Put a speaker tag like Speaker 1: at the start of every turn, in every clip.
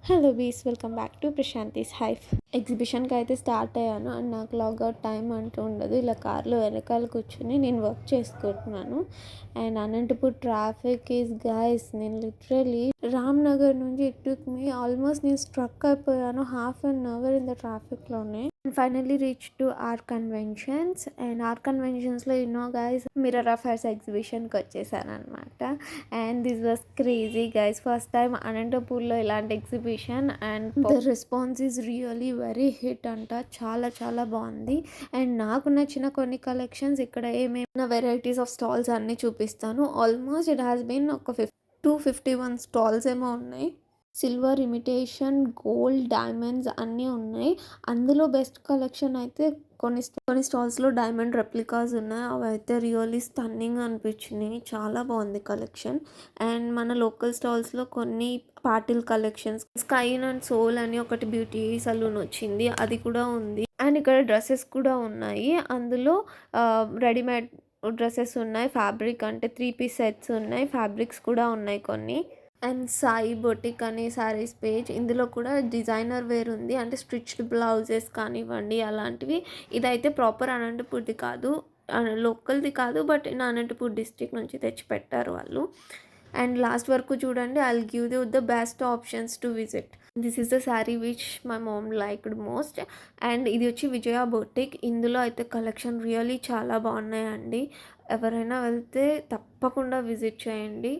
Speaker 1: Hello బీస్ welcome back to Prashanti's half. ఎగ్జిబిషన్కి అయితే start అయ్యాను అండ్ నాకు లాగౌట్ టైం అంటూ ఉండదు. ఇలా కార్లో వెనకాల కూర్చుని నేను వర్క్ చేసుకుంటున్నాను. And Anantapur traffic is guys, నేను లిటరలీ రామ్నగర్ నుంచి ఇట్ టుక్ మీ ఆల్మోస్ట్ నేను స్ట్రక్ అయిపోయాను half an hour in the ట్రాఫిక్లోనే. Finally reach to R conventions and R కన్వెన్షన్స్లో గైస్ మిర్రర్ అఫైర్స్ ఎగ్జిబిషన్కి వచ్చేసాను అనమాట. And this was crazy guys, first time అనంతపూర్లో ఇలాంటి exhibition and the response is really very hit అంట. చాలా చాలా బాగుంది. అండ్ నాకు నచ్చిన కొన్ని కలెక్షన్స్ ఇక్కడ ఏమేమి వెరైటీస్ ఆఫ్ స్టాల్స్ అన్నీ చూపిస్తాను. ఆల్మోస్ట్ ఇట్ హ్యాస్ బీన్ ఒక 251 స్టాల్స్ ఏమో ఉన్నాయి. సిల్వర్, ఇమిటేషన్, గోల్డ్, డైమండ్స్ అన్నీ ఉన్నాయి. అందులో బెస్ట్ కలెక్షన్ అయితే కొన్ని స్టాల్స్లో డైమండ్ రెప్లికాస్ ఉన్నాయి. అవి అయితే రియల్లీ స్టన్నింగ్ అనిపించినాయి. చాలా బాగుంది కలెక్షన్. అండ్ మన లోకల్ స్టాల్స్లో కొన్ని పాటిల్ కలెక్షన్స్, స్కైన్ అండ్ సోల్ అని ఒకటి బ్యూటీ సలూన్ వచ్చింది, అది కూడా ఉంది. అండ్ ఇక్కడ డ్రెస్సెస్ కూడా ఉన్నాయి. అందులో రెడీమేడ్ డ్రెస్సెస్ ఉన్నాయి, ఫ్యాబ్రిక్ అంటే 3 పీస్ సెట్స్ ఉన్నాయి, ఫ్యాబ్రిక్స్ కూడా ఉన్నాయి కొన్ని. అండ్ సాయి బొటిక్ అనే శారీస్ పేజ్, ఇందులో కూడా డిజైనర్ వేర్ ఉంది, అంటే స్టిచ్డ్ బ్లౌజెస్ కానివ్వండి అలాంటివి. ఇదైతే ప్రాపర్ అనంతపూర్ది కాదు, లోకల్ది కాదు, బట్ అనంతపూర్ డిస్ట్రిక్ట్ నుంచి తెచ్చి పెట్టారు వాళ్ళు. అండ్ లాస్ట్ వరకు చూడండి, I will give you the best options to visit. This is the sari which my mom liked most. And ఇది వచ్చి విజయ బొటిక్. ఇందులో అయితే కలెక్షన్ రియలీ చాలా బాగున్నాయండి. ఎవరైనా వెళ్తే తప్పకుండా విజిట్ చేయండి.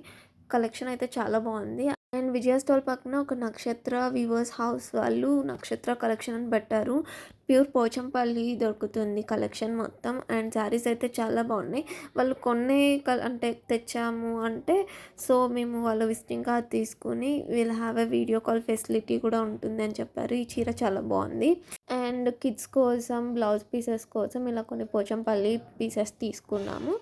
Speaker 1: కలెక్షన్ అయితే చాలా బాగుంది. అండ్ విజయ స్టాల్ పక్కన ఒక నక్షత్ర వీవర్స్ హౌస్ వాళ్ళు నక్షత్ర కలెక్షన్ అని పెట్టారు. ప్యూర్ పోచంపల్లి దొరుకుతుంది కలెక్షన్ మొత్తం. అండ్ శారీస్ అయితే చాలా బాగున్నాయి. వాళ్ళు కొన్ని అంటే తెచ్చాము అంటే, సో మేము వాళ్ళ విజిటింగ్ కార్డ్ తీసుకుని we'll have a video call facility కూడా ఉంటుంది అని చెప్పారు. ఈ చీర చాలా బాగుంది. అండ్ కిడ్స్ కోసం బ్లౌజ్ పీసెస్ కోసం ఇలా కొన్ని పోచంపల్లి పీసెస్ తీసుకున్నాము.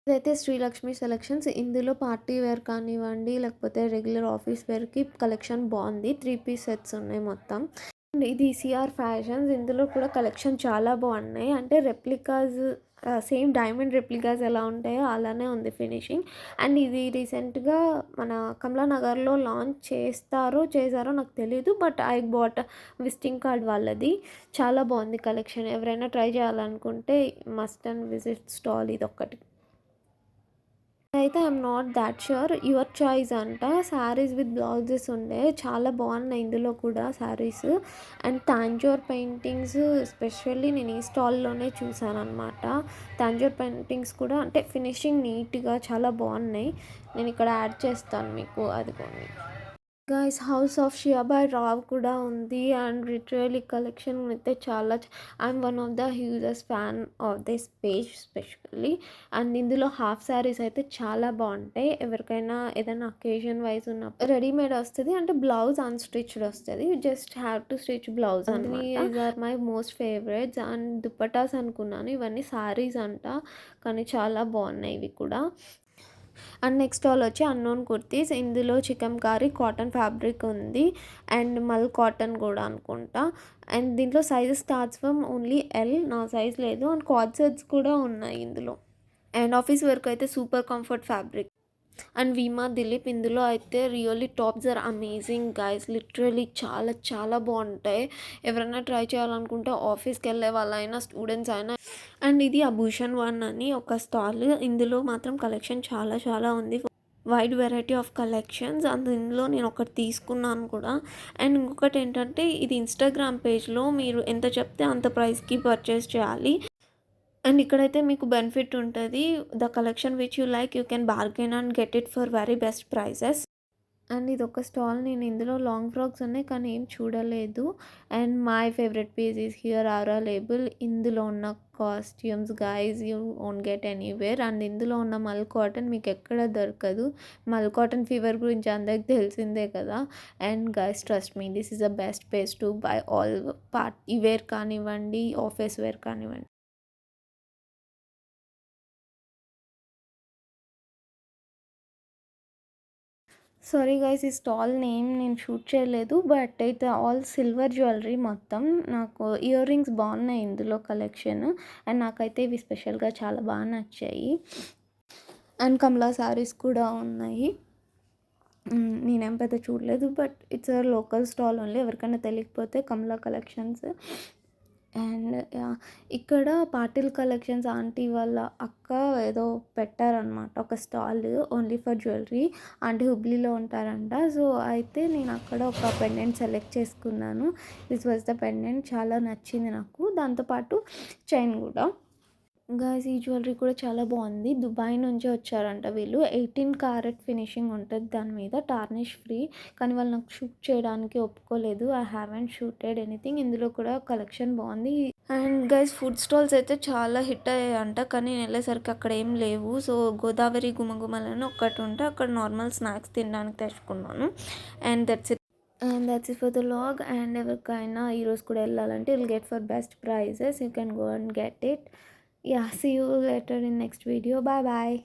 Speaker 1: ఇదైతే శ్రీలక్ష్మి సెలెక్షన్స్. ఇందులో పార్టీ వేర్ కానివ్వండి లేకపోతే రెగ్యులర్ ఆఫీస్ వేర్కి కలెక్షన్ బాగుంది. 3 పీస్ సెట్స్ ఉన్నాయి మొత్తం. అండ్ ఇది సిఆర్ ఫ్యాషన్స్. ఇందులో కూడా కలెక్షన్ చాలా బాగున్నాయి. అంటే రెప్లికాస్, సేమ్ డైమండ్ రెప్లికాస్ ఎలా ఉంటాయో అలానే ఉంది ఫినిషింగ్. అండ్ ఇది రీసెంట్గా మన కమలానగర్లో లాంచ్ చేశారో నాకు తెలియదు, but I bought visiting card వాళ్ళది. చాలా బాగుంది కలెక్షన్. ఎవరైనా ట్రై చేయాలనుకుంటే మస్ట్ అండ్ విజిట్ స్టాల్ ఇది ఒక్కటి. అయితే I'm not that sure, your choice అంట. శారీస్ విత్ బ్లౌజెస్ ఉండే చాలా బాగున్నాయి ఇందులో కూడా saris. And Tanjore paintings especially నేను ఈ స్టాల్లోనే చూసాను అనమాట. తాంజోర్ పెయింటింగ్స్ కూడా అంటే ఫినిషింగ్ నీట్గా చాలా బాగున్నాయి. నేను ఇక్కడ యాడ్ చేస్తాను మీకు, అది కొన్ని గైస్. హౌస్ ఆఫ్ షియాబాయ్ రావ్ కూడా ఉంది. అండ్ లిటరలీ కలెక్షన్ అయితే చాలా I'm one of the hugest fan of this page specially. And ఇందులో హాఫ్ శారీస్ అయితే చాలా బాగుంటాయి. ఎవరికైనా ఏదైనా అకేషన్ వైజ్ ఉన్నప్పుడు రెడీమేడ్ వస్తుంది, అంటే బ్లౌజ్ అన్స్టిచ్డ్ వస్తుంది, just have to stitch blouse. అన్ని are my most favourites. And dupattas అనుకున్నాను, ఇవన్నీ శారీస్ అంట, కానీ చాలా బాగున్నాయి ఇవి కూడా. అండ్ నెక్స్ట్ స్టాల్ వచ్చి అన్నోన్ కుర్తీస్. ఇందులో చికంకారీ కాటన్ ఫ్యాబ్రిక్ ఉంది అండ్ మల్ కాటన్ కూడా అనుకుంటా. అండ్ దీంట్లో sizes starts from only L, నా సైజ్ లేదు. అండ్ కార్డ్ సెట్స్ కూడా ఉన్నాయి ఇందులో. అండ్ ఆఫీస్ వర్క్ అయితే super comfort fabric. And Veema Dilip. ఇందులో అయితే really tops are amazing guys, literally చాలా చాలా బాగుంటాయి. ఎవరైనా ట్రై చేయాలనుకుంటే ఆఫీస్కి వెళ్ళే వాళ్ళైనా స్టూడెంట్స్ అయినా. అండ్ ఇది అభూషణ్ వన్ అని ఒక స్టాల్. ఇందులో మాత్రం కలెక్షన్ చాలా చాలా ఉంది, వైడ్ వెరైటీ ఆఫ్ కలెక్షన్స్. ఇందులో నేను ఒకటి తీసుకున్నాను కూడా. అండ్ ఇంకొకటి ఏంటంటే, ఇది ఇన్స్టాగ్రామ్ పేజ్లో మీరు ఎంత చెప్తే అంత ప్రైస్కి పర్చేస్ చేయాలి. అండ్ ఇక్కడైతే మీకు బెనిఫిట్ ఉంటుంది, the collection which you like you can bargain and get it for very best prices. And ఇది ఒక స్టాల్. నేను ఇందులో లాంగ్ ఫ్రాక్స్ ఉన్నాయి కానీ ఏం చూడలేదు. And my favourite piece is here Aura label. ఇందులో ఉన్న costumes guys you won't get anywhere. And ఇందులో ఉన్న మల్ కాటన్ మీకు ఎక్కడ దొరకదు. మల్ కాటన్ ఫీవర్ గురించి అందరికి తెలిసిందే కదా. And guys trust me, this is the best place to buy all party wear కానివ్వండి, ఆఫీస్ వేర్ కానివ్వండి. సారీ గైస్, ఈ స్టాల్ నేమ్ నేను షూట్ చేయలేదు, బట్ అయితే ఆల్ సిల్వర్ జ్యువెలరీ మొత్తం. నాకు ఇయర్ రింగ్స్ బాగున్నాయి ఇందులో కలెక్షన్. అండ్ నాకైతే ఇవి స్పెషల్గా చాలా బాగా నచ్చాయి. అండ్ కమలా శారీస్ కూడా ఉన్నాయి. నేనేం పెద్ద చూడలేదు. But it's a local stall only. ఎవరికైనా తెలియకపోతే కమలా కలెక్షన్స్. And yeah! ఇక్కడ పాటిల్ కలెక్షన్స్ ఆంటీ వాళ్ళ అక్క ఏదో పెట్టారనమాట ఒక stall only for jewellery. Aunty హుబ్లీలో ఉంటారంట. సో, అయితే నేను అక్కడ ఒక పెండెంట్ సెలెక్ట్ చేసుకున్నాను. This was the pendant. చాలా నచ్చింది నాకు. దాంతో పాటు చైన్ గూడా. గైస్ ఈ జ్యువెలరీ కూడా చాలా బాగుంది. దుబాయ్ నుంచే వచ్చారంట వీళ్ళు. 18 క్యారెట్ ఫినిషింగ్ ఉంటుంది దాని మీద. Tarnish free. కానీ వాళ్ళు నాకు షూట్ చేయడానికి ఒప్పుకోలేదు. I haven't shooted anything. ఇందులో కూడా కలెక్షన్ బాగుంది. అండ్ గైస్ ఫుడ్ స్టాల్స్ అయితే చాలా హిట్ అయ్యాయంట. కానీ నేను వెళ్ళేసరికి అక్కడ ఏం లేవు. సో, గోదావరి గుమగుమలని ఒక్కటి ఉంటే అక్కడ నార్మల్ స్నాక్స్ తినడానికి తెచ్చుకున్నాను. And that's it for the vlog. And ఎవరికైనా ఈరోజు కూడా వెళ్ళాలంటే will get for best prizes. You can go and get it. Yeah, see you later in next video. Bye bye.